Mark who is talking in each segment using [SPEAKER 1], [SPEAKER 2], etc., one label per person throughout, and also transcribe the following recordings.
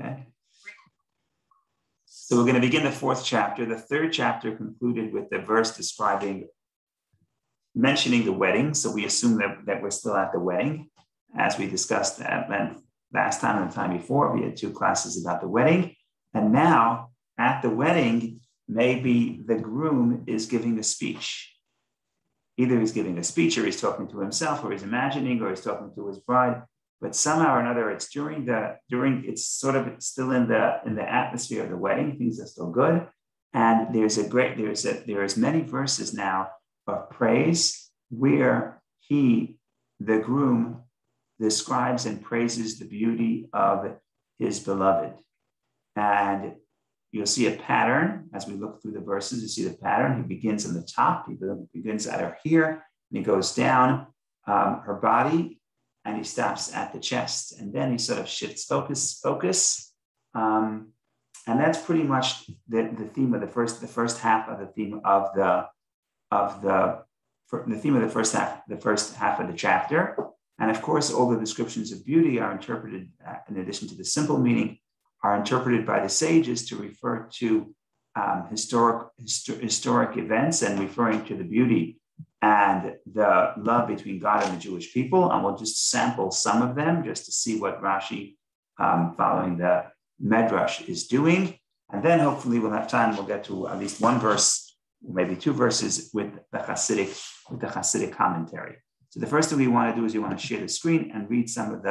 [SPEAKER 1] Okay. So we're going to begin the fourth chapter. The third chapter concluded with the verse mentioning the wedding. So we assume that we're still at the wedding. As we discussed at length last time and the time before, we had two classes about the wedding. And now at the wedding, maybe the groom is giving the speech. Either he's giving a speech, or he's talking to himself, or he's imagining, or he's talking to his bride. But somehow or another, it's it's still in the atmosphere of the wedding. Things are still good, and there's many verses now of praise where the groom, describes and praises the beauty of his beloved, and you'll see a pattern as we look through the verses. You see the pattern. He begins in the top. He begins at her here, and he goes down her body. And he stops at the chest, and then he sort of shifts focus, and that's pretty much the theme of the first half of the theme of the theme of the first half of the chapter. And of course, all the descriptions of beauty are interpreted, in addition to the simple meaning, are interpreted by the sages to refer to historic events and referring to the beauty and the love between God and the Jewish people. And we'll just sample some of them just to see what Rashi, following the Medrash, is doing. And then hopefully we'll have time, we'll get to at least one verse, maybe two verses with the Hasidic commentary. So the first thing we want to do is we want to share the screen and read some of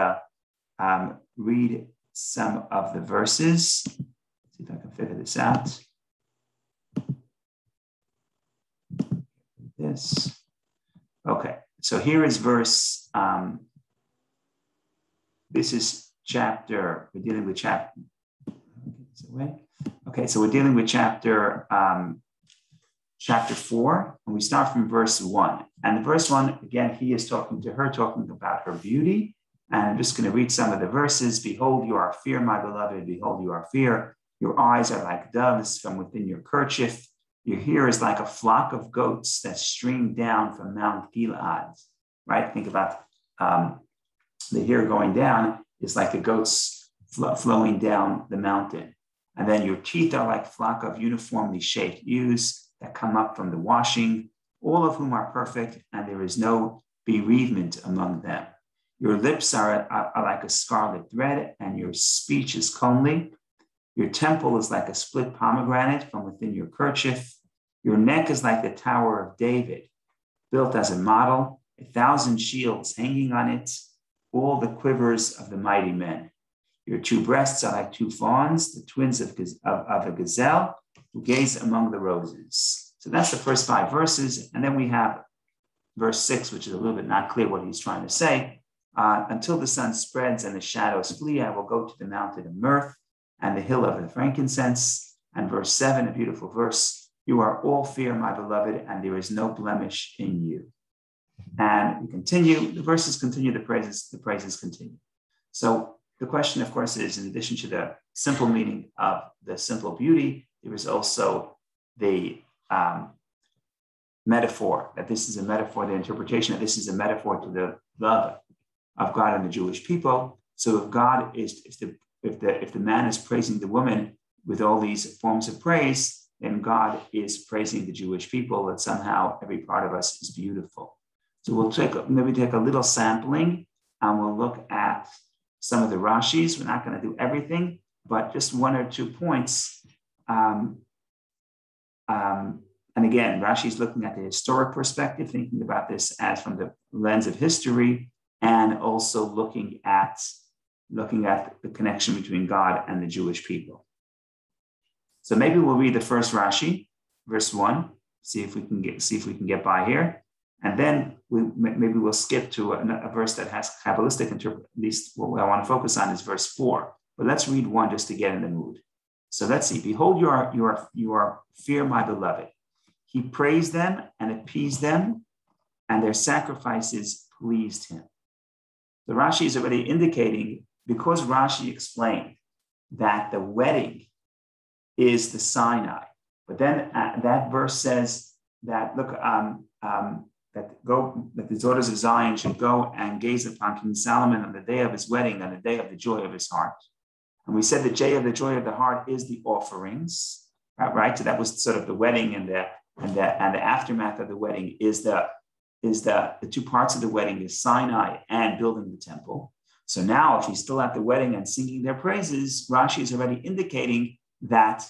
[SPEAKER 1] the verses. Let's see if I can figure this out. This. Okay, so here is verse, this is chapter, we're dealing with chapter, okay, so we're dealing with chapter 4, and we start from verse 1. And verse 1, again, he is talking to her, talking about her beauty. And I'm just going to read some of the verses. Behold, you are fear, my beloved. Behold, you are fear. Your eyes are like doves from within your kerchief. Your hair is like a flock of goats that stream down from Mount Gilead, right? Think about the hair going down is like the goats flowing down the mountain. And then your teeth are like a flock of uniformly shaped ewes that come up from the washing, all of whom are perfect, and there is no bereavement among them. Your lips are like a scarlet thread, and your speech is comely. Your temple is like a split pomegranate from within your kerchief. Your neck is like the Tower of David, built as a model, 1,000 shields hanging on it, all the quivers of the mighty men. Your two breasts are like two fawns, the twins of a gazelle, who gaze among the roses. So that's the first 5 verses. And then we have verse 6, which is a little bit not clear what he's trying to say. Until the sun spreads and the shadows flee, I will go to the mountain of mirth and the hill of the frankincense. And verse 7, a beautiful verse, you are all fear, my beloved, and there is no blemish in you. And we continue, the verses continue, the praises continue. So the question, of course, is, in addition to the simple meaning of the simple beauty, there is also the metaphor, that this is a metaphor, the interpretation that this is a metaphor to the love of God and the Jewish people. So if God is, if the man is praising the woman with all these forms of praise, then God is praising the Jewish people, that somehow every part of us is beautiful. So we'll maybe take a little sampling, and we'll look at some of the Rashis. We're not going to do everything, but just 1 or 2 points. And again, Rashi is looking at the historic perspective, thinking about this as from the lens of history, and also looking at the connection between God and the Jewish people. So maybe we'll read the first Rashi, verse 1, see if we can get by here, and then maybe we'll skip to a verse that has Kabbalistic interpretation. At least what I want to focus on is verse 4. But let's read 1 just to get in the mood. So let's see. Behold, you are fear, my beloved. He praised them and appeased them, and their sacrifices pleased him. The Rashi is already indicating, because Rashi explained that the wedding is the Sinai, but then that verse says that that the daughters of Zion should go and gaze upon King Solomon on the day of his wedding, on the day of the joy of his heart. And we said the joy of the heart is the offerings, right? So that was sort of the wedding and the aftermath of the wedding is the two parts of the wedding is Sinai and building the temple. So now if he's still at the wedding and singing their praises, Rashi is already indicating that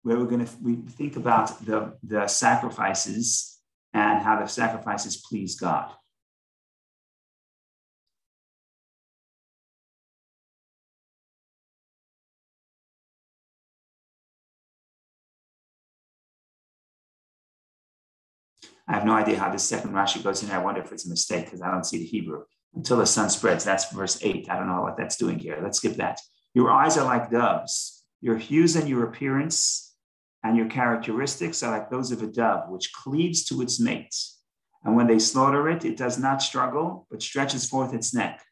[SPEAKER 1] we think about the sacrifices and how the sacrifices please God. I have no idea how this second Rashi goes in. I wonder if it's a mistake because I don't see the Hebrew. Until the sun spreads, that's verse 8. I don't know what that's doing here. Let's skip that. Your eyes are like doves. Your hues and your appearance and your characteristics are like those of a dove, which cleaves to its mate. And when they slaughter it, it does not struggle, but stretches forth its neck.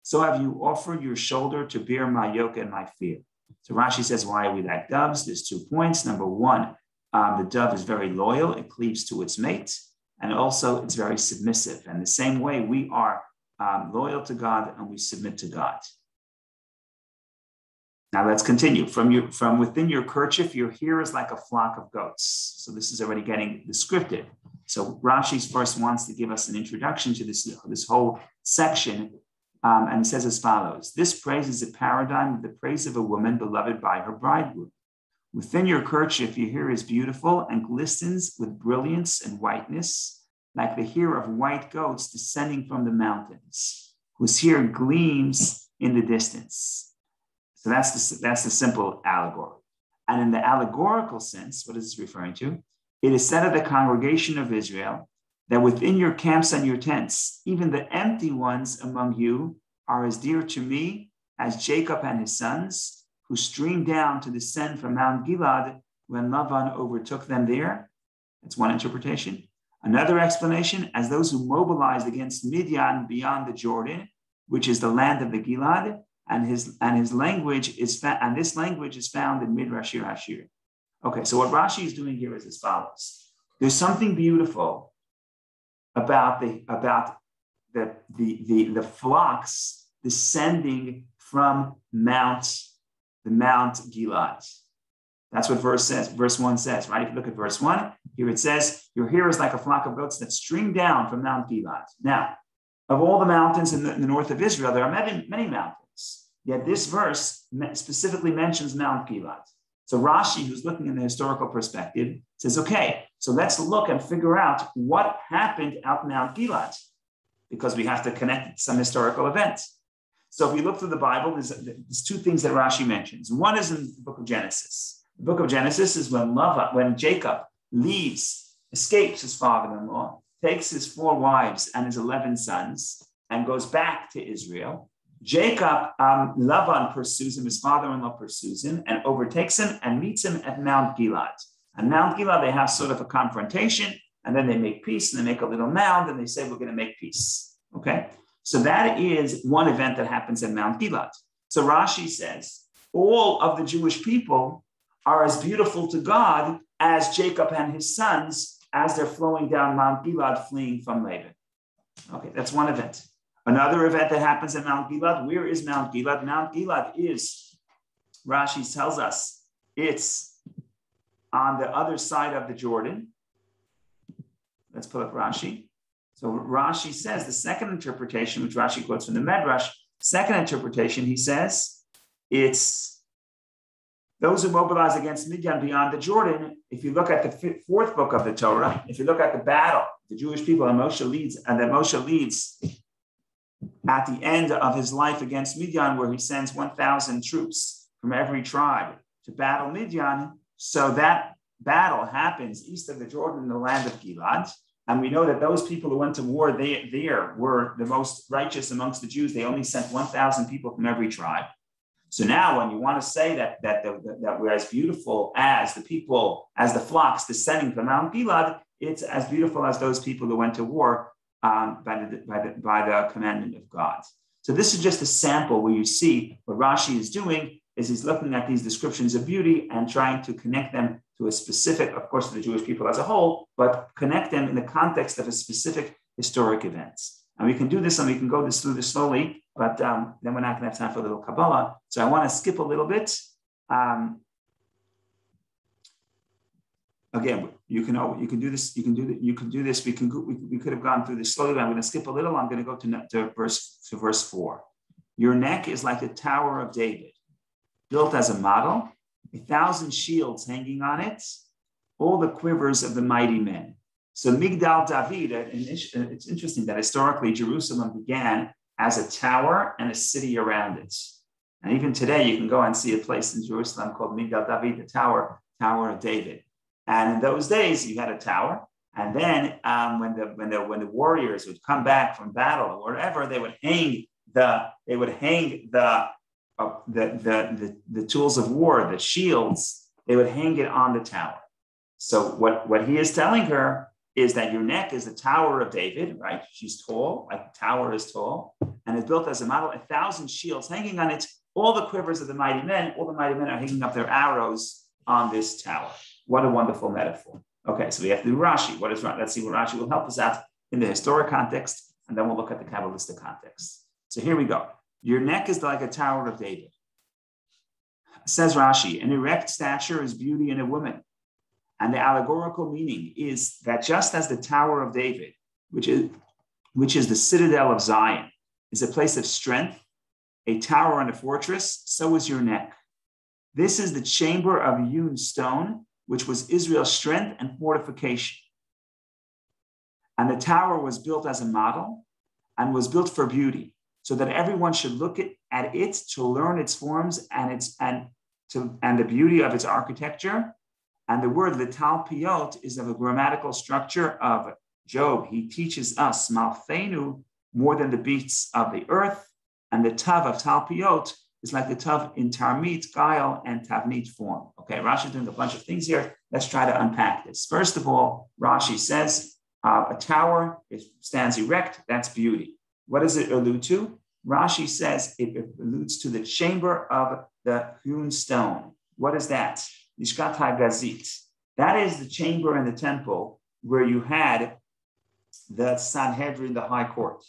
[SPEAKER 1] So have you offered your shoulder to bear my yoke and my fear. So Rashi says, why are we like doves? There's 2 points. Number one, the dove is very loyal. It cleaves to its mate. And also it's very submissive. And the same way we are loyal to God and we submit to God. Now let's continue. From within your kerchief, your hair is like a flock of goats. So this is already getting descriptive. So Rashi first wants to give us an introduction to this whole section. And it says as follows. This praise is a paradigm of the praise of a woman beloved by her bridegroom. Within your kerchief, your hair is beautiful and glistens with brilliance and whiteness, like the hair of white goats descending from the mountains, whose hair gleams in the distance. So that's the simple allegory. And in the allegorical sense, what is this referring to? It is said of the congregation of Israel that within your camps and your tents, even the empty ones among you are as dear to me as Jacob and his sons, who streamed down to descend from Mount Gilad when Lavan overtook them there. That's one interpretation. Another explanation, as those who mobilized against Midian beyond the Jordan, which is the land of the Gilad, and his language is and this language is found in Midrash Hashir. Okay, so what Rashi is doing here is as follows. There's something beautiful about the flocks descending from the Mount Gilad. That's what verse 1 says, right? If you look at verse 1, here it says, your hair is like a flock of goats that stream down from Mount Gilad. Now, of all the mountains in the north of Israel, there are many mountains. Yet this verse specifically mentions Mount Gilad. So Rashi, who's looking in the historical perspective, says, okay, so let's look and figure out what happened out Mount Gilad, because we have to connect some historical events. So if you look through the Bible, there's 2 things that Rashi mentions. One is in the book of Genesis. The book of Genesis is when Jacob escapes his father-in-law, takes his 4 wives and his 11 sons, and goes back to Israel. Jacob, Lavan pursues him, his father-in-law pursues him and overtakes him and meets him at Mount Gilad. On Mount Gilad, they have sort of a confrontation, and then they make peace, and they make a little mound, and they say, we're going to make peace, okay? So that is one event that happens at Mount Gilad. So Rashi says, all of the Jewish people are as beautiful to God as Jacob and his sons as they're flowing down Mount Gilad, fleeing from Laban. Okay, that's one event. Another event that happens at Mount Gilad. Where is Mount Gilad? Mount Gilad is, Rashi tells us, it's on the other side of the Jordan. Let's pull up Rashi. So Rashi says, the second interpretation, which Rashi quotes from the Medrash, second interpretation, he says, it's those who mobilize against Midian beyond the Jordan. If you look at the 4th book of the Torah, if you look at the battle, the Jewish people, and Moshe leads at the end of his life against Midian, where he sends 1,000 troops from every tribe to battle Midian. So that battle happens east of the Jordan in the land of Gilad. And we know that those people who went to war there were the most righteous amongst the Jews. They only sent 1,000 people from every tribe. So now when you want to say that we're as beautiful as the people, as the flocks descending from Mount Gilad, it's as beautiful as those people who went to war by the commandment of God. So this is just a sample where you see what Rashi is doing is he's looking at these descriptions of beauty and trying to connect them to a specific, of course, to the Jewish people as a whole, but connect them in the context of a specific historic events. And we can do this and we can go through this slowly, but then we're not going to have time for a little Kabbalah. So I want to skip a little bit. Again, you can do this. We could have gone through this slowly, but I'm going to skip a little. I'm going to go to verse 4. Your neck is like the Tower of David, built as a model, 1,000 shields hanging on it, all the quivers of the mighty men. So Migdal David, it's interesting that historically Jerusalem began as a tower and a city around it. And even today, you can go and see a place in Jerusalem called Migdal David, the Tower of David. And in those days, you had a tower, and then when the warriors would come back from battle or whatever, they would hang the tools of war, the shields. They would hang it on the tower. So what he is telling her is that your neck is the Tower of David, right? She's tall, like the tower is tall, and it's built as a model, 1,000 shields hanging on it. All the quivers of the mighty men, all the mighty men are hanging up their arrows on this tower. What a wonderful metaphor. Okay, so we have to do Rashi. Let's see what Rashi will help us out in the historic context, and then we'll look at the Kabbalistic context. So here we go. Your neck is like a Tower of David. Says Rashi, an erect stature is beauty in a woman. And the allegorical meaning is that just as the Tower of David, which is the citadel of Zion, is a place of strength, a tower and a fortress, so is your neck. This is the chamber of hewn stone, which was Israel's strength and fortification. And the tower was built as a model and was built for beauty, so that everyone should look at it to learn its forms and the beauty of its architecture. And the word Vital is of a grammatical structure of Job. He teaches us Malfeinu more than the beasts of the earth, and the Tav of Talpiot is like the Tav in Tarmit, Gael, and Tavnit form. Okay, Rashi's doing a bunch of things here. Let's try to unpack this. First of all, Rashi says a tower stands erect, that's beauty. What does it allude to? Rashi says it alludes to the chamber of the hewn stone. What is that? Lishkat HaGazit. That is the chamber in the temple where you had the Sanhedrin, the high court,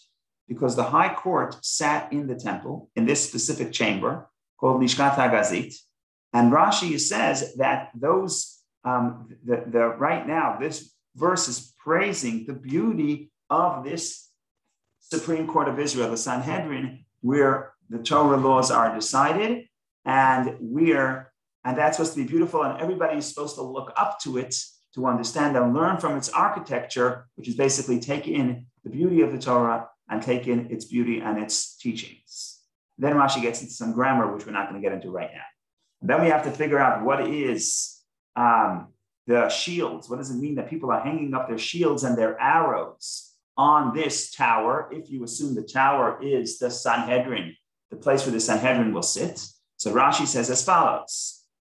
[SPEAKER 1] because the high court sat in the temple in this specific chamber called Lishkat HaGazit. And Rashi says that those, right now, this verse is praising the beauty of this Supreme Court of Israel, the Sanhedrin, where the Torah laws are decided, and that's supposed to be beautiful, and everybody is supposed to look up to it to understand and learn from its architecture, which is basically take in the beauty of the Torah and take in its beauty and its teachings. Then Rashi gets into some grammar, which we're not going to get into right now. And then we have to figure out what is the shields. What does it mean that people are hanging up their shields and their arrows on this tower? If you assume the tower is the Sanhedrin, the place where the Sanhedrin will sit. So Rashi says as follows.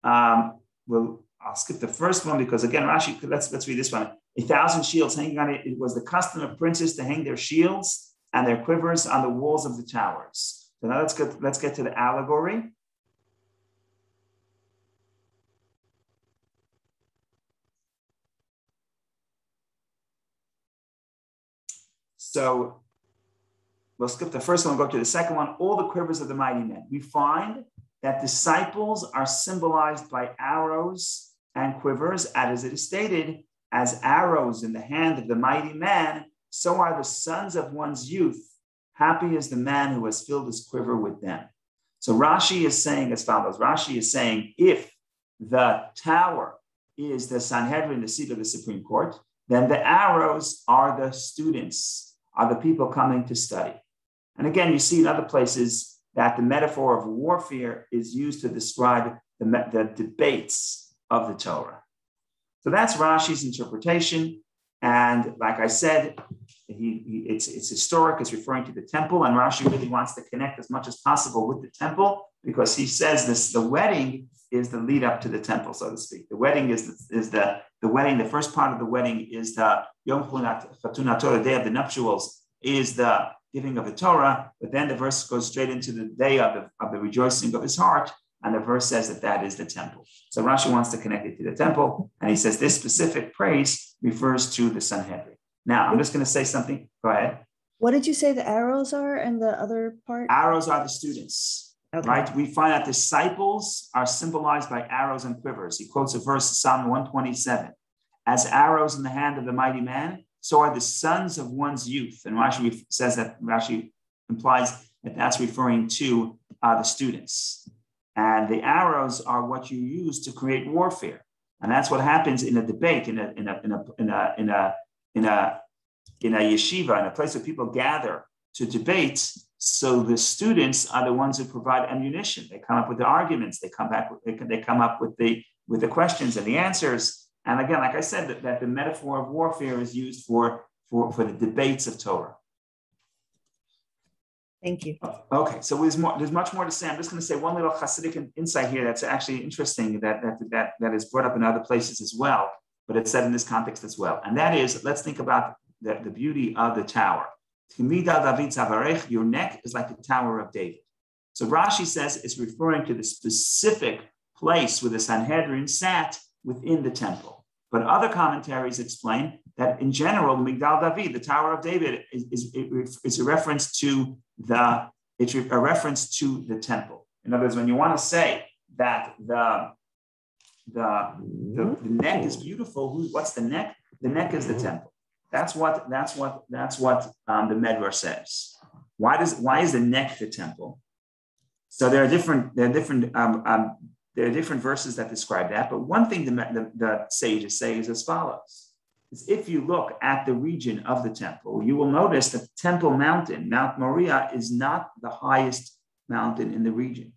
[SPEAKER 1] I'll skip the first one because again, Rashi, let's read this one. 1,000 shields hanging on it. It was the custom of princes to hang their shields and their quivers on the walls of the towers. So now let's get to the allegory. So we'll skip the first one, we'll go to the second one. All the quivers of the mighty men. We find that disciples are symbolized by arrows and quivers, as it is stated, as arrows in the hand of the mighty man, so are the sons of one's youth. Happy is the man who has filled his quiver with them. So Rashi is saying as follows. Rashi is saying if the tower is the Sanhedrin, the seat of the Supreme Court, then the arrows are the students, are the people coming to study. And again, you see in other places that the metaphor of warfare is used to describe the debates of the Torah. So that's Rashi's interpretation. And like I said, it's historic, it's referring to the temple, and Rashi really wants to connect as much as possible with the temple because he says the wedding is the lead up to the temple, so to speak. The wedding is the wedding, the first part of the wedding is the Yom Chatuna Torah, day of the nuptials, is the giving of the Torah, but then the verse goes straight into the day of the rejoicing of his heart, and the verse says that is the temple. So Rashi wants to connect it to the temple, and he says this specific praise refers to the Sanhedrin. Now, I'm just going to say something. Go ahead.
[SPEAKER 2] What did you say the arrows are and the other part?
[SPEAKER 1] Arrows are the students, right? We find that disciples are symbolized by arrows and quivers. He quotes a verse, Psalm 127. As arrows in the hand of the mighty man, so are the sons of one's youth. And Rashi says that, Rashi implies that that's referring to the students. And the arrows are what you use to create warfare. And that's what happens in a debate, in a yeshiva, in a place where people gather to debate. So the students are the ones who provide ammunition. They come up with the arguments. They come up with the questions and the answers. And again, like I said, that the metaphor of warfare is used for the debates of Torah.
[SPEAKER 2] Thank you.
[SPEAKER 1] Okay, so there's much more to say. I'm just going to say one little Hasidic insight here that's actually interesting that is brought up in other places as well, but it's said in this context as well. And that is, let's think about the beauty of the tower. Your neck is like the Tower of David. So Rashi says it's referring to the specific place where the Sanhedrin sat within the temple. But other commentaries explain that in general, Migdal David, the Tower of David, is a reference to the temple. In other words, when you want to say that the neck is beautiful, what's the neck? The neck is the temple. That's what the Medrash says. Why is the neck the temple? So there are different verses that describe that. But one thing the sages say is as follows. Is if you look at the region of the temple, you will notice that Temple Mountain, Mount Moriah, is not the highest mountain in the region.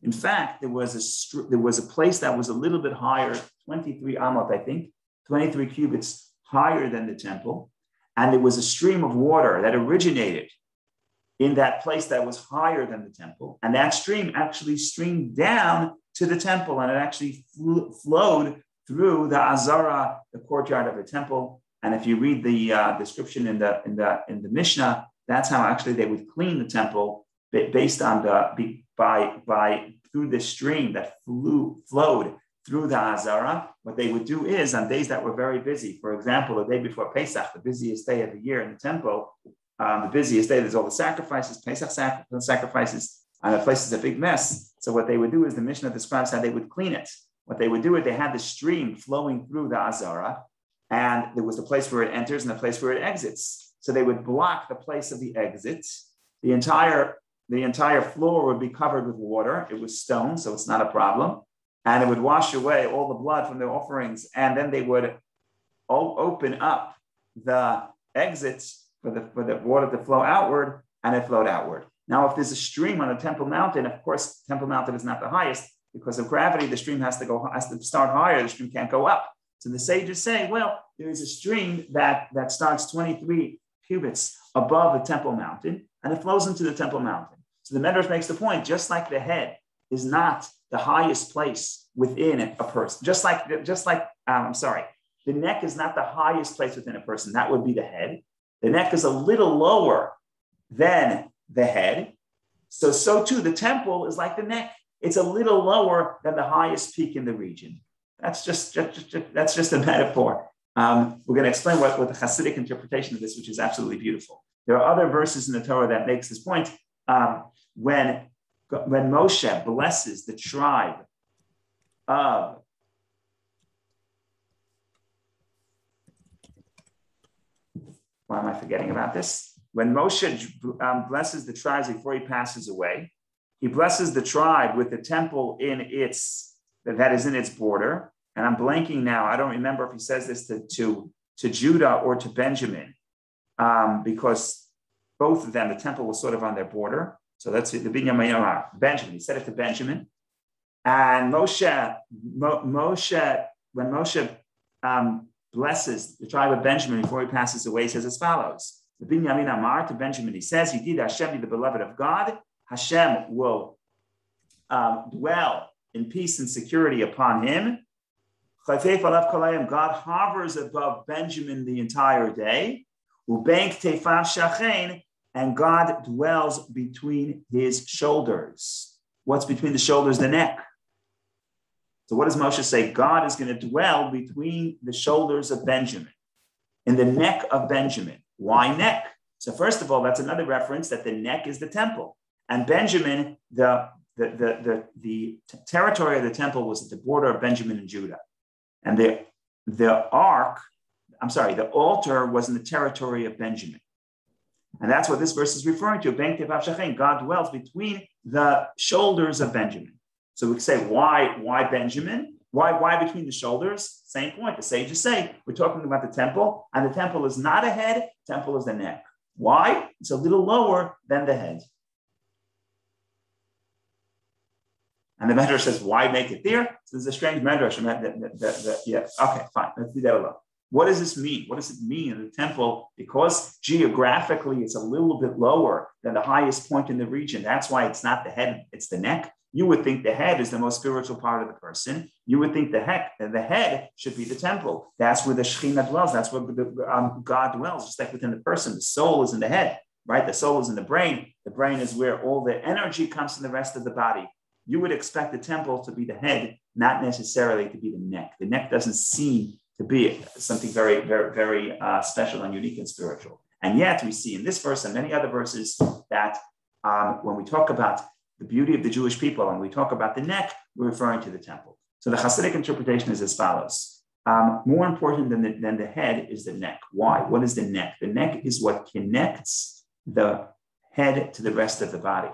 [SPEAKER 1] In fact, there was a place that was a little bit higher, 23 amot, I think, 23 cubits higher than the temple. And there was a stream of water that originated in that place that was higher than the temple. And that stream actually streamed down to the temple, and it actually flowed through the Azara, the courtyard of the temple. And if you read the description in the Mishnah, that's how actually they would clean the temple based on through the stream that flowed through the Azara. What they would do is on days that were very busy, for example, the day before Pesach, the busiest day of the year in the temple, the busiest day, there's all the sacrifices, Pesach sacrifices, and the place is a big mess. So what they would do is the Mishnah describes how they would clean it. What they would do is they had the stream flowing through the Azara, and there was the place where it enters and the place where it exits. So they would block the place of the exit. The entire floor would be covered with water. It was stone, so it's not a problem. And it would wash away all the blood from the offerings. And then they would open up the exits for the water to flow outward, and it flowed outward. Now, if there's a stream on a Temple Mountain, of course, Temple Mountain is not the highest. Because of gravity, the stream has to start higher. The stream can't go up. So the sages say, well, there is a stream that starts 23 cubits above the Temple Mountain, and it flows into the Temple Mountain. So the Medrash makes the point, just like the head is not the highest place within a person, the neck is not the highest place within a person. That would be the head. The neck is a little lower than the head. So too, the temple is like the neck. It's a little lower than the highest peak in the region. That's just a metaphor. We're going to explain what the Hasidic interpretation of this, which is absolutely beautiful. There are other verses in the Torah that makes this point. When Moshe blesses the tribe of why am I forgetting about this? When Moshe blesses the tribes before he passes away, he blesses the tribe with the temple that is in its border. And I'm blanking now. I don't remember if he says this to Judah or to Benjamin, because both of them, the temple was sort of on their border. So that's the Benjamin. He said it to Benjamin. And when Moshe blesses the tribe of Benjamin before he passes away, he says as follows. The Binyamin Amar to Benjamin, he says, Yedid Hashem, be the beloved of God. Hashem will dwell in peace and security upon him. God hovers above Benjamin the entire day. And God dwells between his shoulders. What's between the shoulders? The neck. So what does Moshe say? God is going to dwell between the shoulders of Benjamin, in the neck of Benjamin. Why neck? So first of all, that's another reference that the neck is the temple. And Benjamin, the territory of the temple was at the border of Benjamin and Judah. And the altar was in the territory of Benjamin. And that's what this verse is referring to. God dwells between the shoulders of Benjamin. So we can say, why Benjamin? Why between the shoulders? Same point. The sages say we're talking about the temple, and the temple is not a head, the temple is the neck. Why? It's a little lower than the head. And the Medrash says, why make it there? So there's a strange Medrash. Yeah, okay, fine. Let's leave that alone. What does this mean? What does it mean in the temple? Because geographically, it's a little bit lower than the highest point in the region. That's why it's not the head, it's the neck. You would think the head is the most spiritual part of the person. You would think the head should be the temple. That's where the Shekhinah dwells. That's where God dwells, just like within the person. The soul is in the head, right? The soul is in the brain. The brain is where all the energy comes from the rest of the body. You would expect the temple to be the head, not necessarily to be the neck. The neck doesn't seem to be something very, very, very special and unique and spiritual. And yet we see in this verse and many other verses that when we talk about the beauty of the Jewish people and we talk about the neck, we're referring to the temple. So the Hasidic interpretation is as follows. More important than the head is the neck. Why? What is the neck? The neck is what connects the head to the rest of the body.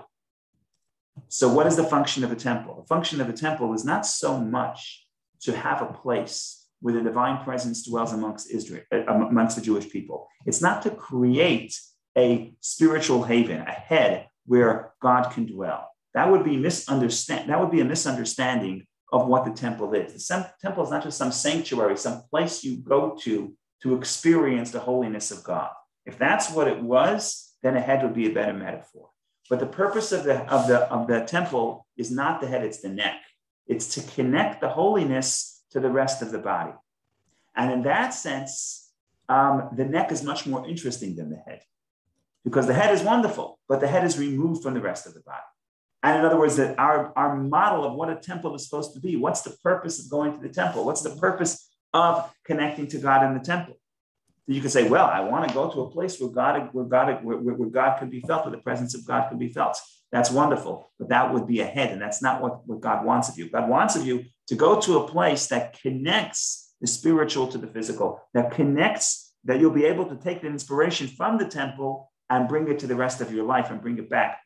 [SPEAKER 1] So what is the function of a temple? The function of a temple is not so much to have a place where the divine presence dwells amongst Israel, amongst the Jewish people. It's not to create a spiritual haven, a head where God can dwell. That would be a misunderstanding of what the temple is. The temple is not just some sanctuary, some place you go to experience the holiness of God. If that's what it was, then a head would be a better metaphor. But the purpose of the temple is not the head, it's the neck. It's to connect the holiness to the rest of the body. And in that sense, the neck is much more interesting than the head, because the head is wonderful, but the head is removed from the rest of the body. And in other words, that our model of what a temple is supposed to be, what's the purpose of going to the temple? What's the purpose of connecting to God in the temple? You can say, well, I want to go to a place where God could be felt, where the presence of God could be felt. That's wonderful, but that would be a head, and that's not what God wants of you. God wants of you to go to a place that connects the spiritual to the physical, that you'll be able to take the inspiration from the temple and bring it to the rest of your life and bring it back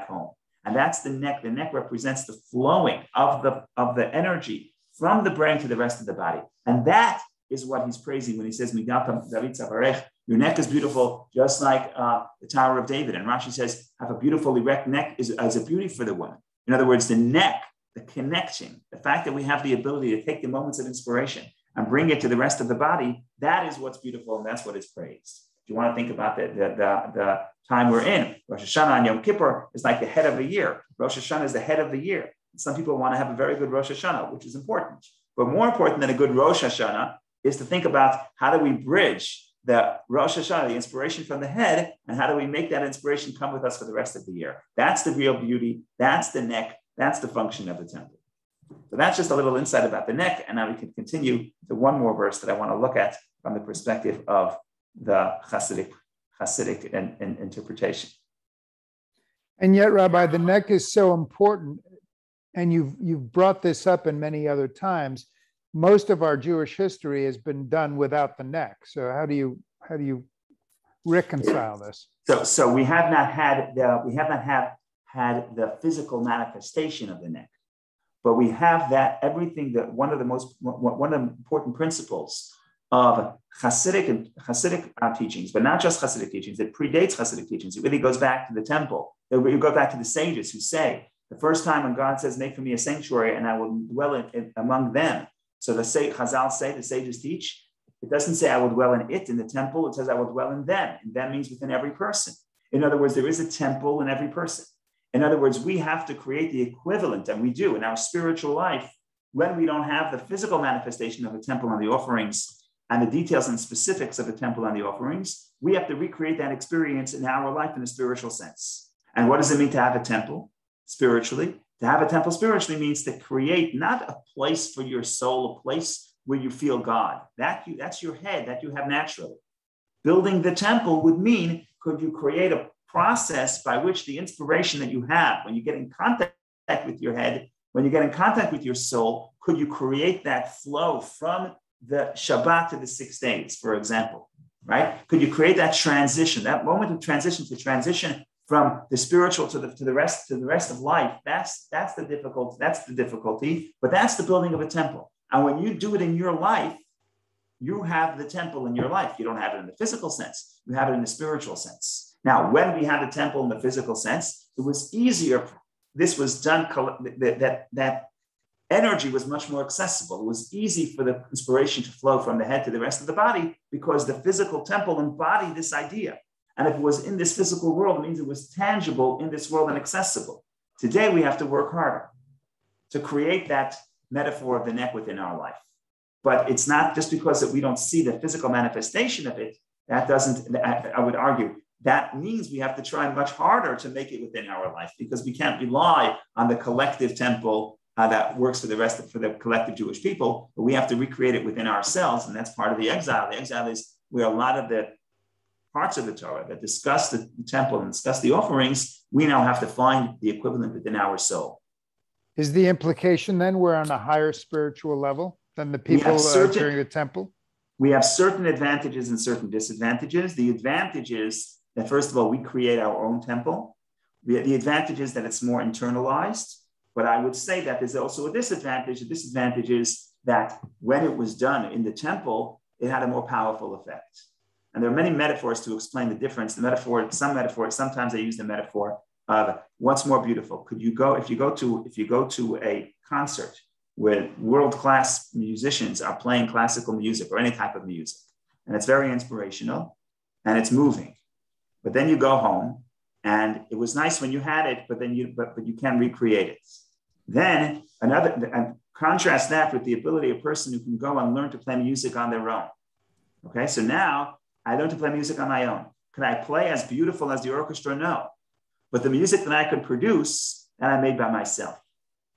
[SPEAKER 1] home. And that's the neck. The neck represents the flowing of the energy from the brain to the rest of the body. And that is what he's praising when he says, your neck is beautiful, just like the Tower of David. And Rashi says, have a beautiful erect neck is a beauty for the woman. In other words, the neck, the connection, the fact that we have the ability to take the moments of inspiration and bring it to the rest of the body, that is what's beautiful, and that's what is praised. If you want to think about the time we're in, Rosh Hashanah and Yom Kippur is like the head of the year. Rosh Hashanah is the head of the year. Some people want to have a very good Rosh Hashanah, which is important. But more important than a good Rosh Hashanah is to think about how do we bridge the Rosh Hashanah, the inspiration from the head, and how do we make that inspiration come with us for the rest of the year? That's the real beauty. That's the neck. That's the function of the temple. So that's just a little insight about the neck. And now we can continue to one more verse that I want to look at from the perspective of the Hasidic interpretation.
[SPEAKER 3] And yet, Rabbi, the neck is so important, and you've brought this up in many other times. Most of our Jewish history has been done without the neck. So how do you reconcile this?
[SPEAKER 1] So we have not had the physical manifestation of the neck, but we have that everything that one of the important principles of Hasidic teachings, but not just Hasidic teachings. It predates Hasidic teachings. It really goes back to the temple. You go back to the sages who say the first time when God says, "Make for me a sanctuary, and I will dwell among them." So the sages teach, it doesn't say I will dwell in it, in the temple. It says I will dwell in them. And that means within every person. In other words, there is a temple in every person. In other words, we have to create the equivalent, and we do in our spiritual life, when we don't have the physical manifestation of the temple and the offerings and the details and specifics of the temple and the offerings, we have to recreate that experience in our life in a spiritual sense. And what does it mean to have a temple spiritually? To have a temple spiritually means to create not a place for your soul, a place where you feel God. That's your head, that you have naturally. Building the temple would mean, could you create a process by which the inspiration that you have when you get in contact with your head, when you get in contact with your soul, could you create that flow from the Shabbat to the 6 days, for example, right? Could you create that transition, that moment of transition to transition from the spiritual to the rest of life? That's the difficulty, but that's the building of a temple. And when you do it in your life, you have the temple in your life. You don't have it in the physical sense. You have it in the spiritual sense. Now, when we had the temple in the physical sense, it was easier. This was done, that energy was much more accessible. It was easy for the inspiration to flow from the head to the rest of the body because the physical temple embodied this idea. And if it was in this physical world, it means it was tangible in this world and accessible. Today, we have to work harder to create that metaphor of the neck within our life. But it's not just because that we don't see the physical manifestation of it. That doesn't, I would argue, that means we have to try much harder to make it within our life, because we can't rely on the collective temple that works for the collective Jewish people, but we have to recreate it within ourselves. And that's part of the exile. The exile is where a lot of the parts of the Torah that discuss the temple and discuss the offerings, we now have to find the equivalent within our soul.
[SPEAKER 3] Is the implication then we're on a higher spiritual level than the people during the temple?
[SPEAKER 1] We have certain advantages and certain disadvantages. The advantage is that, first of all, we create our own temple. The advantage is that it's more internalized. But I would say that there's also a disadvantage. The disadvantage is that when it was done in the temple, it had a more powerful effect. And there are many metaphors to explain the difference. Sometimes I use the metaphor of what's more beautiful. If you go to a concert where world-class musicians are playing classical music or any type of music, and it's very inspirational and it's moving, but then you go home and it was nice when you had it, but you can't recreate it. Then contrast that with the ability of a person who can go and learn to play music on their own. Okay, so now I learned to play music on my own. Can I play as beautiful as the orchestra? No. But the music that I could produce, that I made by myself.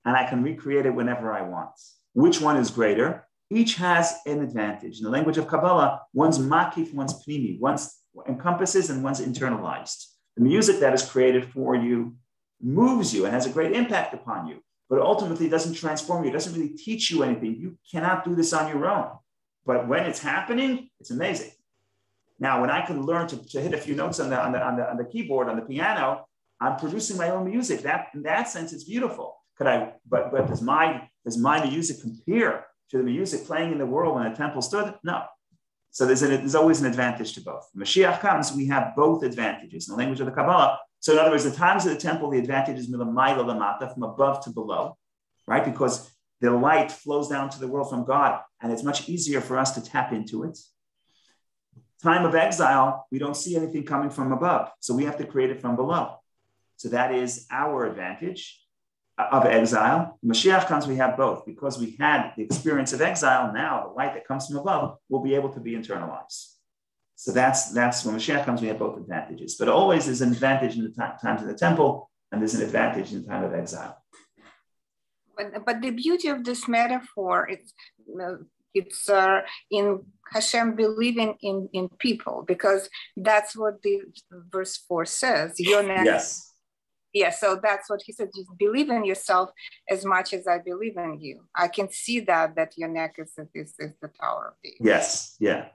[SPEAKER 1] And I can recreate it whenever I want. Which one is greater? Each has an advantage. In the language of Kabbalah, one's makif, one's pnimi, one's encompasses and one's internalized. The music that is created for you moves you and has a great impact upon you, but ultimately doesn't transform you. It doesn't really teach you anything. You cannot do this on your own. But when it's happening, it's amazing. Now, when I can learn to hit a few notes on the keyboard, on the piano, I'm producing my own music. In that sense, it's beautiful. But does my music compare to the music playing in the world when a temple stood? No. So there's always an advantage to both. When Mashiach comes, we have both advantages in the language of the Kabbalah. So in other words, the times of the temple, the advantage is milamayla lamata, from above to below, right? Because the light flows down to the world from God, and it's much easier for us to tap into it. Time of exile, we don't see anything coming from above, so we have to create it from below. So that is our advantage of exile. Mashiach comes, we have both. Because we had the experience of exile, now the light that comes from above will be able to be internalized. So that's when Mashiach comes, we have both advantages. But always there's an advantage in the times of the temple, and there's an advantage in the time of exile.
[SPEAKER 4] But the beauty of this metaphor, it's in Hashem believing in people, because that's what the verse 4 says.
[SPEAKER 1] Yes.
[SPEAKER 4] Yeah, so that's what he said. Just believe in yourself as much as I believe in you. I can see that your neck is the tower of the.
[SPEAKER 1] Yes, yeah.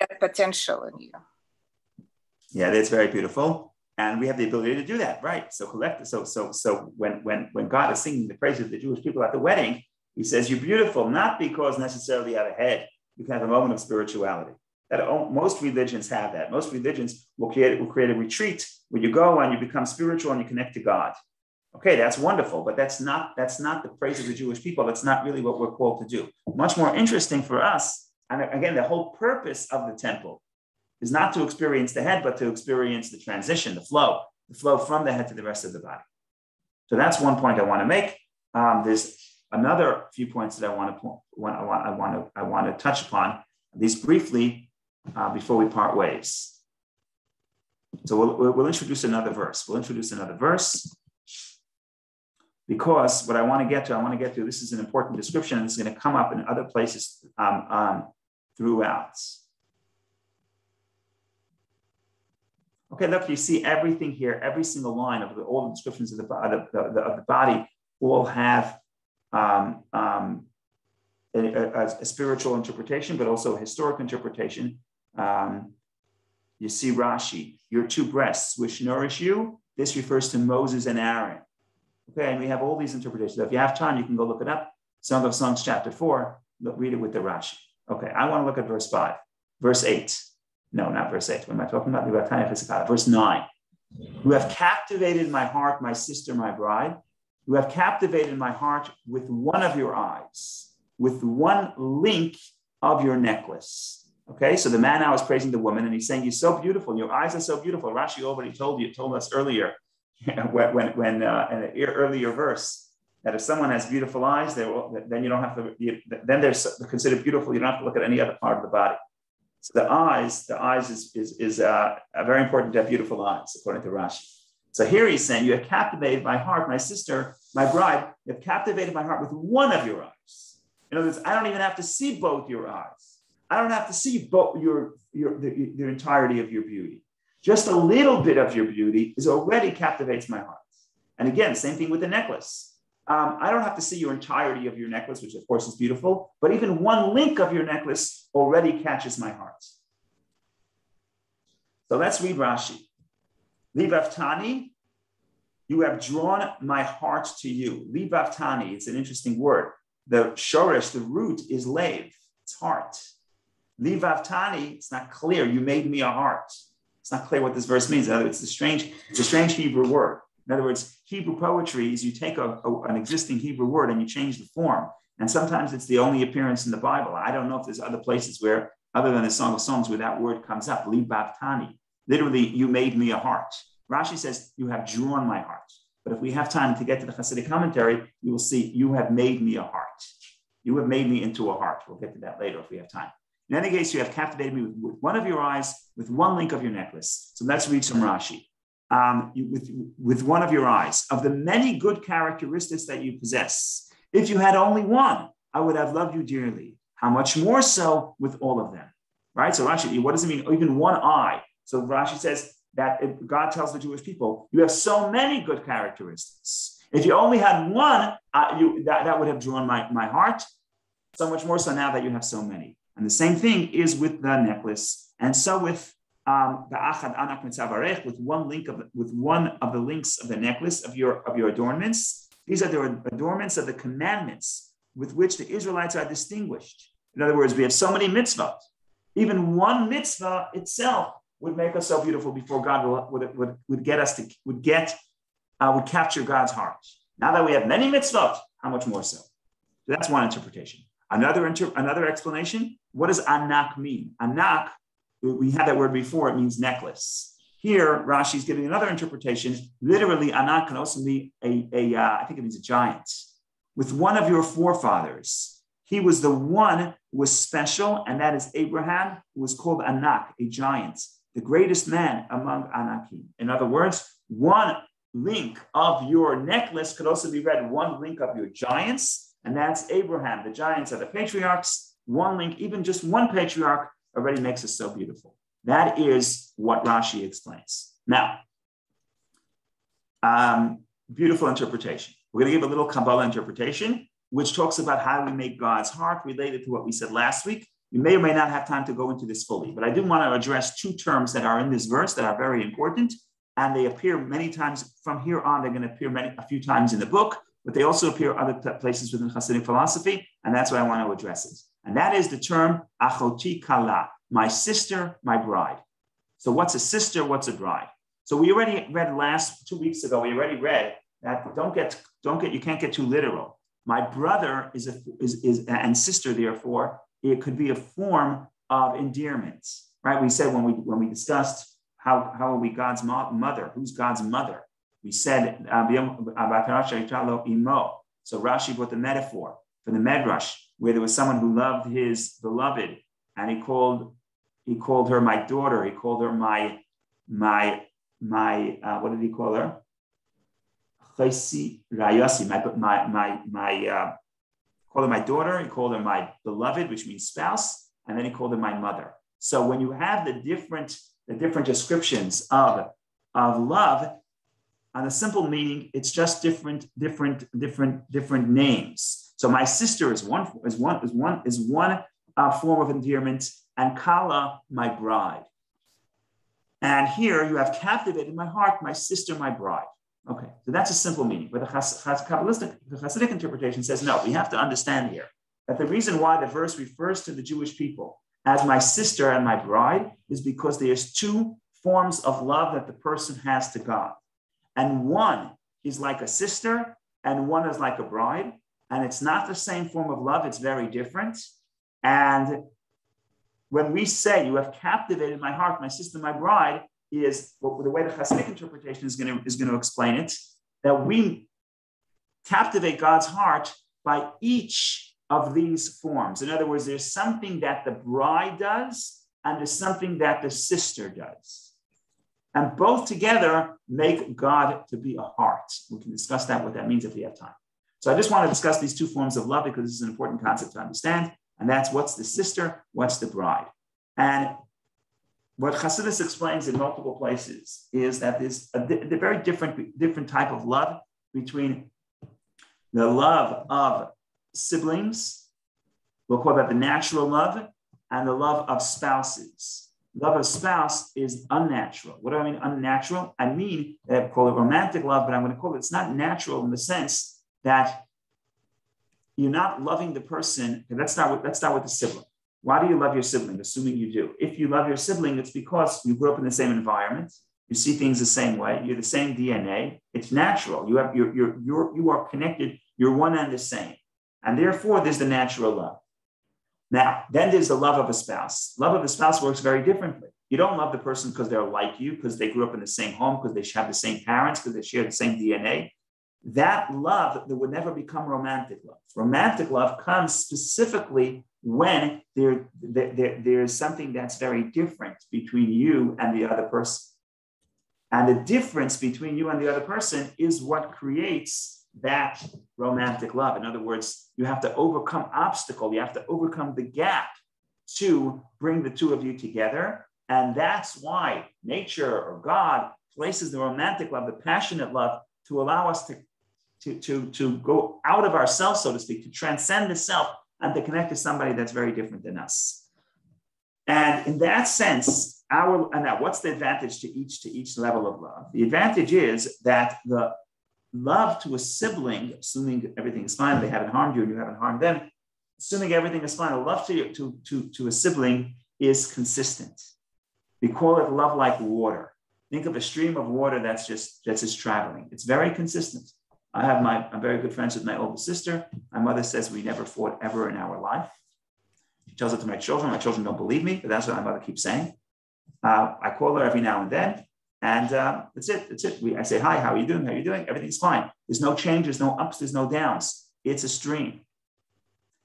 [SPEAKER 4] That potential in you.
[SPEAKER 1] Yeah, that's very beautiful, and we have the ability to do that, right? So when God is singing the praises of the Jewish people at the wedding, He says, "You're beautiful," not because necessarily you have a head. You can have a moment of spirituality. Most religions have that. Most religions will create a retreat where you go and you become spiritual and you connect to God. Okay, that's wonderful, but that's not the praise of the Jewish people. That's not really what we're called to do. Much more interesting for us, and again, the whole purpose of the temple is not to experience the head, but to experience the transition, the flow from the head to the rest of the body. So that's one point I want to make. There's another few points that I want to touch upon, these briefly. Before we part ways. So we'll introduce another verse. Because what I want to get to, this is an important description, and it's going to come up in other places throughout. Okay, look, you see everything here, every single line of all the descriptions of the body all have a spiritual interpretation, but also a historic interpretation. You see Rashi, your two breasts which nourish you. This refers to Moses and Aaron. Okay, and we have all these interpretations. If you have time, you can go look it up. Song of Songs, chapter 4. Read it with the Rashi. Okay, I want to look at verse 5. Verse 8. No, not verse 8. What am I talking about? Verse 9. You have captivated my heart, my sister, my bride. You have captivated my heart with one of your eyes, with one link of your necklace. Okay, so the man now is praising the woman, and he's saying, "You're so beautiful. Your eyes are so beautiful." Rashi already told us earlier, when in an earlier verse, that if someone has beautiful eyes, then you don't have to. Then they're considered beautiful. You don't have to look at any other part of the body. So the eyes is very important to have beautiful eyes, according to Rashi. So here he's saying, "You have captivated my heart, my sister, my bride. You have captivated my heart with one of your eyes." In other words, I don't even have to see both your eyes. I don't have to see both the entirety of your beauty. Just a little bit of your beauty already captivates my heart. And again, same thing with the necklace. I don't have to see your entirety of your necklace, which of course is beautiful, but even one link of your necklace already catches my heart. So let's read Rashi. Livaftani, you have drawn my heart to you. Livaftani, it's an interesting word. The shoresh, the root is lev, it's heart. Livaftani, it's not clear. You made me a heart. It's not clear what this verse means. In other words, it's a strange Hebrew word. In other words, Hebrew poetry is you take an existing Hebrew word and you change the form. And sometimes it's the only appearance in the Bible. I don't know if there's other places where, other than the Song of Songs, where that word comes up. Livaftani. Literally, you made me a heart. Rashi says, you have drawn my heart. But if we have time to get to the Hasidic commentary, you will see, you have made me a heart. You have made me into a heart. We'll get to that later if we have time. In any case, you have captivated me with one of your eyes, with one link of your necklace. So let's read some Rashi. With one of your eyes, of the many good characteristics that you possess, if you had only one, I would have loved you dearly. How much more so with all of them? Right? So Rashi, what does it mean? Even one eye. So Rashi says that God tells the Jewish people, you have so many good characteristics. If you only had one, that would have drawn my heart. So much more so now that you have so many. And the same thing is with the necklace, and so with the achad anak mitzavarech, with one of the links of the necklace of your adornments. These are the adornments of the commandments with which the Israelites are distinguished. In other words, we have so many mitzvot. Even one mitzvah itself would make us so beautiful before God would capture God's heart. Now that we have many mitzvot, how much more so? So that's one interpretation. Another explanation, what does anak mean? Anak, we had that word before, it means necklace. Here, Rashi is giving another interpretation. Literally, anak can also be I think it means a giant. With one of your forefathers, he was the one who was special, and that is Abraham, who was called anak, a giant, the greatest man among anakim. In other words, one link of your necklace could also be read one link of your giants, and that's Abraham. The giants are the patriarchs. One link, even just one patriarch, already makes us so beautiful. That is what Rashi explains. Now, beautiful interpretation. We're going to give a little Kabbalah interpretation, which talks about how we make God's heart related to what we said last week. You may or may not have time to go into this fully, but I do want to address two terms that are in this verse that are very important, and they appear many times. From here on, they're going to appear a few times in the book, but they also appear other places within Hasidic philosophy, and that's why I want to address it. And that is the term achoti kala, my sister, my bride. So what's a sister? What's a bride? So we already read 2 weeks ago. We already read that you can't get too literal. My brother is and sister, therefore, it could be a form of endearment, right? We said when we discussed how are we God's mother? Who's God's mother? We said, so Rashi brought the metaphor for the Medrash, where there was someone who loved his beloved, and he called her my daughter. He called her my what did he call her? Called her my daughter. He called her my beloved, which means spouse, and then he called her my mother. So when you have the the different descriptions of love, on the simple meaning, it's just different names. So my sister is one form of endearment, and Kala, my bride. And here you have captivated my heart, my sister, my bride. Okay, so that's a simple meaning. But the Hasidic interpretation says, no, we have to understand here that the reason why the verse refers to the Jewish people as my sister and my bride is because there's two forms of love that the person has to God. And one is like a sister and one is like a bride. And it's not the same form of love, it's very different. And when we say you have captivated my heart, my sister, my bride, is the way the Hasidic interpretation is going to explain it, that we captivate God's heart by each of these forms. In other words, there's something that the bride does and there's something that the sister does. And both together make God to be a heart. We can discuss that, what that means if we have time. So I just want to discuss these two forms of love because this is an important concept to understand. And that's what's the sister, what's the bride. And what Hasidus explains in multiple places is that there's a very different type of love between the love of siblings, we'll call that the natural love, and the love of spouses. Love of spouse is unnatural. What do I mean unnatural? I mean, I call it romantic love, but I'm going to call it's not natural in the sense that you're not loving the person. Let's start with the sibling. Why do you love your sibling? Assuming you do. If you love your sibling, it's because you grew up in the same environment. You see things the same way. You're the same DNA. It's natural. You are connected. You're one and the same. And therefore, there's the natural love. Now, then there's the love of a spouse. Love of a spouse works very differently. You don't love the person because they're like you, because they grew up in the same home, because they have the same parents, because they share the same DNA. That love that would never become romantic love. Romantic love comes specifically when there's something that's very different between you and the other person. And the difference between you and the other person is what creates that romantic love. In other words, you have to overcome obstacle. You have to overcome the gap to bring the two of you together. And that's why nature or God places the romantic love, the passionate love, to allow us to go out of ourselves, so to speak, to transcend the self and to connect to somebody that's very different than us. And in that sense, now what's the advantage to each level of love? The advantage is that the love to a sibling, assuming everything is fine, they haven't harmed you and you haven't harmed them, assuming everything is fine, a love to a sibling is consistent. We call it love like water. Think of a stream of water that's just traveling. It's very consistent. I'm very good friends with my older sister. My mother says we never fought ever in our life. She tells it to my children. My children don't believe me, but that's what my mother keeps saying. I call her every now and then, and that's it. I say, hi, how are you doing? How are you doing? Everything's fine. There's no change. There's no ups. There's no downs. It's a stream.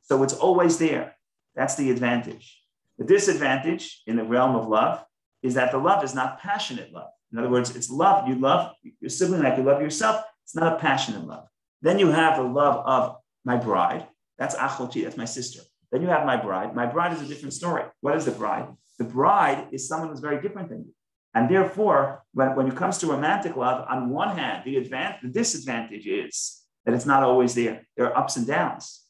[SPEAKER 1] So it's always there. That's the advantage. The disadvantage in the realm of love is that the love is not passionate love. In other words, it's love. You love your sibling like you love yourself. It's not a passionate love. Then you have the love of my bride. That's achoti, that's my sister. Then you have my bride. My bride is a different story. What is the bride? The bride is someone who's very different than you. And therefore, when it comes to romantic love, on one hand, the disadvantage is that it's not always there. There are ups and downs.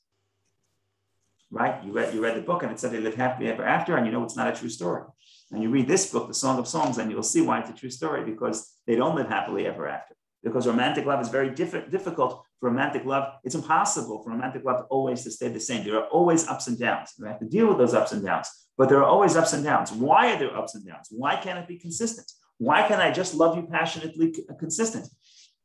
[SPEAKER 1] Right? You read the book and it said they lived happily ever after, and you know it's not a true story. And you read this book, The Song of Songs, and you'll see why it's a true story, because they don't live happily ever after. Because romantic love is very difficult for romantic love. It's impossible for romantic love always to stay the same. There are always ups and downs. We have to deal with those ups and downs, but there are always ups and downs. Why are there ups and downs? Why can't it be consistent? Why can't I just love you passionately consistent?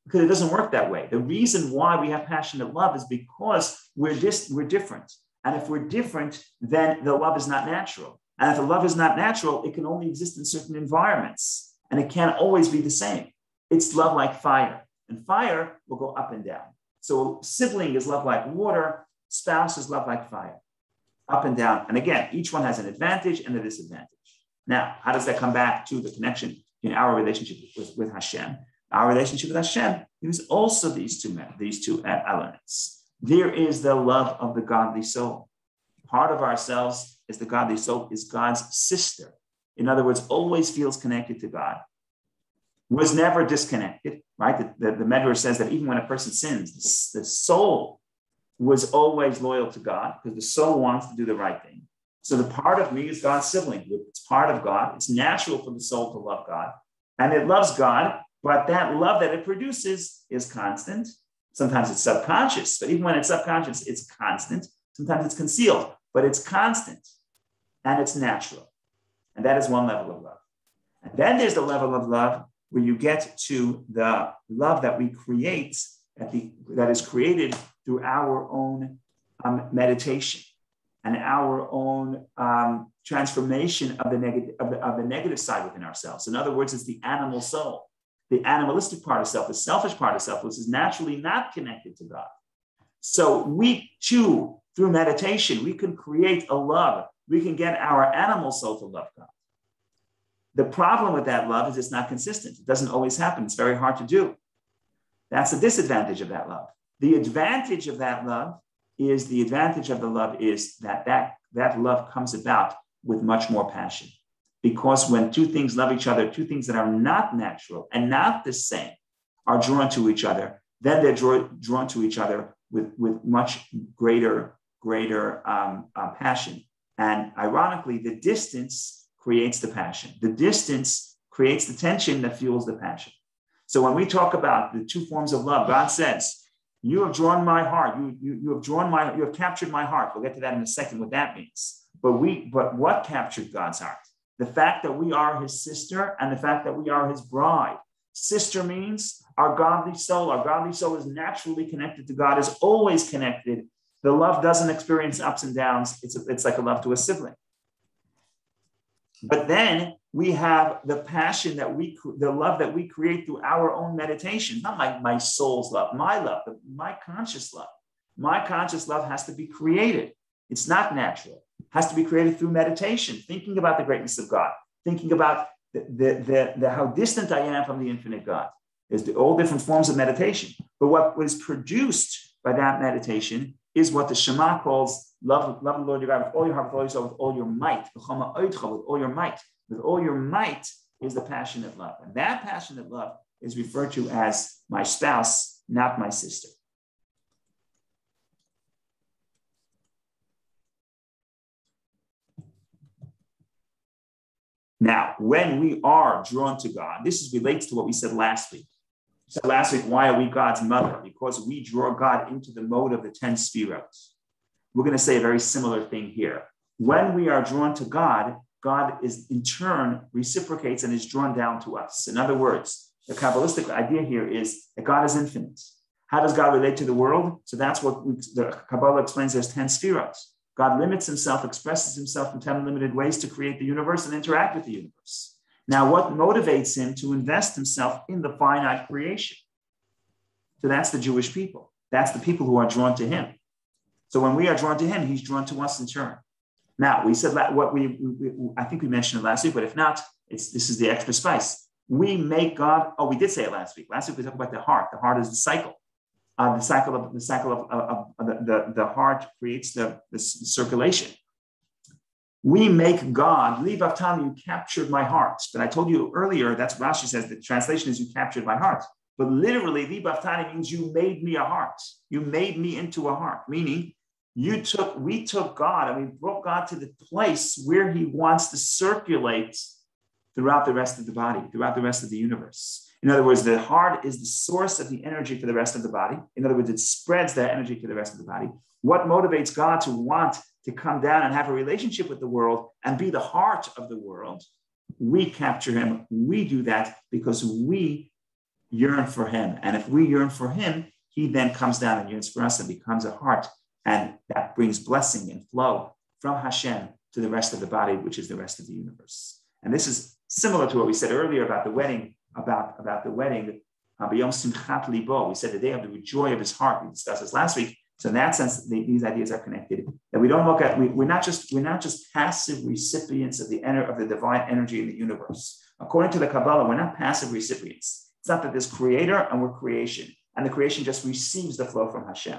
[SPEAKER 1] Because it doesn't work that way. The reason why we have passionate love is because we're different. And if we're different, then the love is not natural. And if the love is not natural, it can only exist in certain environments. And it can't always be the same. It's love like fire. And fire will go up and down. So sibling is love like water. Spouse is love like fire. Up and down. And again, each one has an advantage and a disadvantage. Now, how does that come back to the connection in our relationship with Hashem? Our relationship with Hashem, there's also these two elements. There is the love of the godly soul. Part of ourselves is the godly soul, is God's sister. in other words, always feels connected to God, was never disconnected, right? The Medrash says that even when a person sins, the soul was always loyal to God because the soul wants to do the right thing. So the part of me is God's sibling. It's part of God. It's natural for the soul to love God. And it loves God, but that love that it produces is constant. Sometimes it's subconscious, but even when it's subconscious, it's constant. Sometimes it's concealed, but it's constant and it's natural. And that is one level of love. And then there's the level of love where you get to the love that we create, that is created through our own meditation and our own transformation of the negative side within ourselves. In other words, it's the animal soul, the animalistic part of self, the selfish part of self, which is naturally not connected to God. So we too, through meditation, we can create a love. We can get our animal soul to love God. The problem with that love is it's not consistent. It doesn't always happen. It's very hard to do. That's the disadvantage of that love. The advantage of that love is that love comes about with much more passion. Because when two things love each other, two things that are not natural and not the same are drawn to each other, then they're drawn to each other with much greater passion. And ironically, the distance creates the passion. The distance creates the tension that fuels the passion. So when we talk about the two forms of love, God says, you have drawn my heart. You have captured my heart. We'll get to that in a second, what that means. But what captured God's heart? The fact that we are his sister and the fact that we are his bride. Sister means our godly soul. Our godly soul is naturally connected to God, is always connected. The love doesn't experience ups and downs. It's like a love to a sibling. But then we have the passion the love that we create through our own meditation, not my soul's love, my conscious love. My conscious love has to be created. It's not natural. It has to be created through meditation, thinking about the greatness of God, thinking about the how distant I am from the infinite God. There's all different forms of meditation. But what was produced by that meditation is what the Shema calls love the Lord your God with all your heart, with all your soul, with all your might. With all your might. With all your might is the passionate love. And that passionate love is referred to as my spouse, not my sister. Now, when we are drawn to God, this relates to what we said last week. So last week, why are we God's mother? Because we draw God into the mode of the 10 spheros. We're going to say a very similar thing here. When we are drawn to God, God is in turn reciprocates and is drawn down to us. In other words, the Kabbalistic idea here is that God is infinite. How does God relate to the world? So that's what the Kabbalah explains as 10 spheros. God limits himself, expresses himself in 10 limited ways to create the universe and interact with the universe. Now, what motivates him to invest himself in the finite creation? So that's the Jewish people. That's the people who are drawn to him. So when we are drawn to him, he's drawn to us in turn. Now, we said what I think we mentioned it last week, but if not, this is the extra spice. We make God, we did say it last week. Last week we talked about the heart. The heart is the cycle. The heart creates the circulation. We make God, Li Baftani, you captured my heart. But I told you earlier, that's what Rashi says, the translation is you captured my heart. But literally, Li Baftani means you made me a heart. You made me into a heart, meaning we took God and we brought God to the place where he wants to circulate throughout the rest of the body, throughout the rest of the universe. In other words, the heart is the source of the energy for the rest of the body. In other words, it spreads that energy to the rest of the body. What motivates God to want to come down and have a relationship with the world and be the heart of the world? We capture him. We do that because we yearn for him. And if we yearn for him, he then comes down and yearns for us and becomes a heart. And that brings blessing and flow from Hashem to the rest of the body, which is the rest of the universe. And this is similar to what we said earlier about the wedding, about the wedding. We said the day of the joy of his heart. We discussed this last week. So in that sense, these ideas are connected. That we don't look at, we're not just passive recipients of the divine energy in the universe. According to the Kabbalah, we're not passive recipients. It's not that there's creator and we're creation, and the creation just receives the flow from Hashem.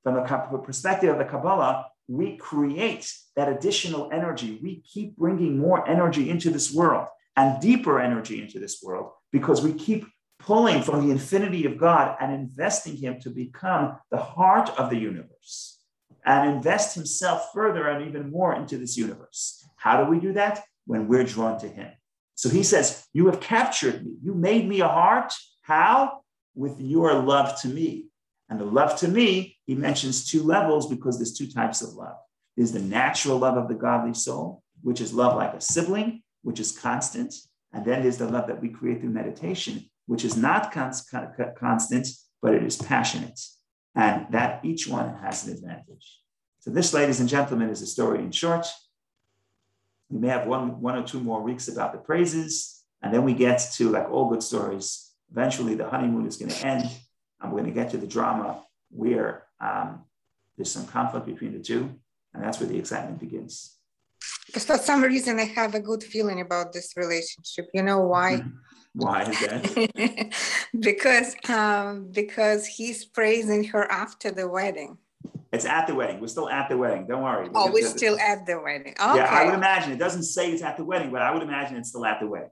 [SPEAKER 1] From the perspective of the Kabbalah, we create that additional energy. We keep bringing more energy into this world and deeper energy into this world because we keep pulling from the infinity of God and investing him to become the heart of the universe and invest himself further and even more into this universe. How do we do that? When we're drawn to him. So he says, you have captured me. You made me a heart. How? With your love to me. And the love to me, he mentions two levels because there's two types of love. There's the natural love of the godly soul, which is love like a sibling, which is constant. And then there's the love that we create through meditation, which is not constant, but it is passionate. And that each one has an advantage. So this, ladies and gentlemen, is a story in short. We may have one or two more weeks about the praises, and then we get to, like all good stories, eventually the honeymoon is going to end, and we're going to get to the drama where there's some conflict between the two, and that's where the excitement begins.
[SPEAKER 4] Because for some reason, I have a good feeling about this relationship. You know why?
[SPEAKER 1] Why is that?
[SPEAKER 4] because he's praising her after the wedding.
[SPEAKER 1] It's at the wedding. We're still at the wedding. Don't worry.
[SPEAKER 4] We're still at the wedding. Okay.
[SPEAKER 1] Yeah, I would imagine. It doesn't say it's at the wedding, but I would imagine it's still at the wedding.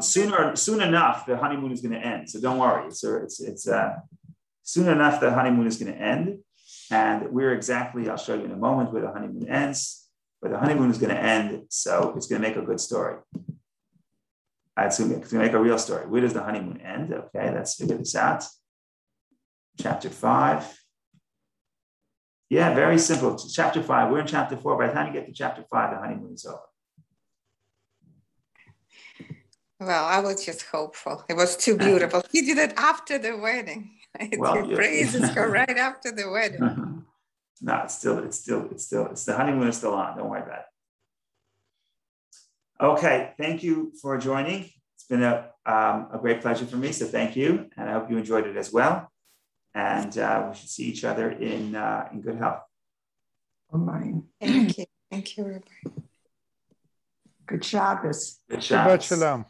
[SPEAKER 1] Soon enough, the honeymoon is going to end. So don't worry. It's soon enough, the honeymoon is going to end. And I'll show you in a moment where the honeymoon ends. But the honeymoon is going to end. So it's going to make a good story. It's going to make a real story. Where does the honeymoon end? Okay, let's figure this out. Chapter 5. Yeah, very simple. Chapter 5. We're in chapter 4. By the time you get to chapter 5, the honeymoon is over.
[SPEAKER 4] Well, I was just hopeful. It was too beautiful. He did it after the wedding. He praises her right after the wedding.
[SPEAKER 1] No, it's the honeymoon is still on. Don't worry about it. Okay, thank you for joining. It's been a great pleasure for me. So thank you, and I hope you enjoyed it as well. And we should see each other in good health.
[SPEAKER 4] Thank you. Thank you, Rabbi.
[SPEAKER 5] Good Shabbos.
[SPEAKER 1] Good Shabbos.
[SPEAKER 3] Shabbat shalom.